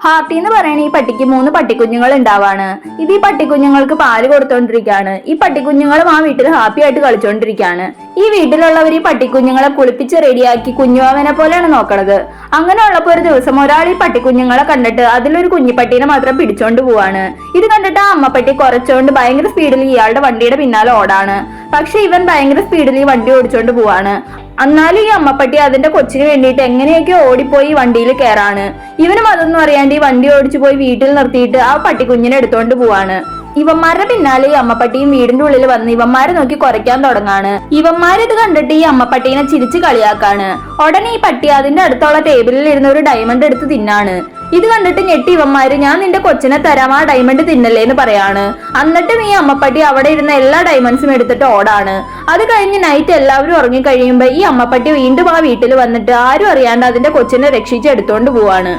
Happy എന്ന് പറയുന്ന ഈ പട്ടിക്ക് 3 പട്ടിക്കുഞ്ഞുങ്ങൾ ഉണ്ടാവാണ്. ഇത് ഈ പട്ടിക്കുഞ്ഞുങ്ങൾക്ക് പാല് കൊടുത്തോണ്ടിരിക്കുകയാണ്. ഈ പട്ടിക്കുഞ്ഞുങ്ങളും ആ വീട്ടിൽ ഹാപ്പി ആയിട്ട് കളിച്ചോണ്ടിരിക്കുകയാണ്. ഈ വീട്ടിലുള്ളവർ ഈ പട്ടിക്കുഞ്ഞുങ്ങളെ കുളിപ്പിച്ച് റെഡിയാക്കി കുഞ്ഞുവാവനെ പോലെയാണ് നോക്കണത്. അങ്ങനെ ഉള്ളപ്പോ ഒരു ദിവസം ഒരാൾ ഈ പട്ടിക്കുഞ്ഞുങ്ങളെ കണ്ടിട്ട് അതിലൊരു കുഞ്ഞിപ്പട്ടീനെ മാത്രം പിടിച്ചോണ്ട് പോവാണ്. ഇത് കണ്ടിട്ട് ആ അമ്മപ്പട്ടി കുറച്ചോണ്ട് ഭയങ്കര സ്പീഡിൽ ഇയാളുടെ വണ്ടിയുടെ പിന്നാലെ ഓടാണ്. പക്ഷെ ഇവൻ ഭയങ്കര സ്പീഡിൽ ഈ വണ്ടി ഓടിച്ചോണ്ട് പോവാണ്. എന്നാലും ഈ അമ്മപ്പട്ടി അതിന്റെ കൊച്ചിന് വേണ്ടിയിട്ട് എങ്ങനെയൊക്കെ ഓടിപ്പോയി വണ്ടിയിൽ കയറാണ്. ഇവനും അതൊന്നും അറിയാണ്ട് ഈ വണ്ടി ഓടിച്ചു പോയി വീട്ടിൽ നിർത്തിയിട്ട് ആ പട്ടിക്കുഞ്ഞിനെ എടുത്തോണ്ട് പോവാണ്. ഇവന്മാരുടെ പിന്നാലെ ഈ അമ്മപ്പട്ടിയും വീടിന്റെ ഉള്ളിൽ വന്ന് ഇവന്മാരെ നോക്കി കുറയ്ക്കാൻ തുടങ്ങാണ്. ഇവന്മാരിത് കണ്ടിട്ട് ഈ അമ്മപ്പട്ടീനെ ചിരിച്ച് കളിയാക്കാണ്. ഉടനെ ഈ പട്ടി അതിന്റെ അടുത്തുള്ള ടേബിളിൽ ഇരുന്ന ഒരു ഡയമണ്ട് എടുത്ത് തിന്നാണ്. ഇത് കണ്ടിട്ട് ഞെട്ടി ഇവന്മാര് ഞാൻ നിന്റെ കൊച്ചിനെ തരാം, ആ ഡയമണ്ട് തിന്നല്ലേ എന്ന് പറയാണ്. എന്നിട്ടും ഈ അമ്മപ്പട്ടി അവിടെ ഇരുന്ന എല്ലാ ഡയമണ്ട്സും എടുത്തിട്ട് ഓടാണ്. അത് കഴിഞ്ഞ് നൈറ്റ് എല്ലാവരും ഉറങ്ങി കഴിയുമ്പോ ഈ അമ്മപ്പട്ടി വീണ്ടും ആ വീട്ടിൽ വന്നിട്ട് ആരും അറിയാണ്ട് അതിന്റെ കൊച്ചിനെ രക്ഷിച്ച് എടുത്തോണ്ട് പോവാണ്.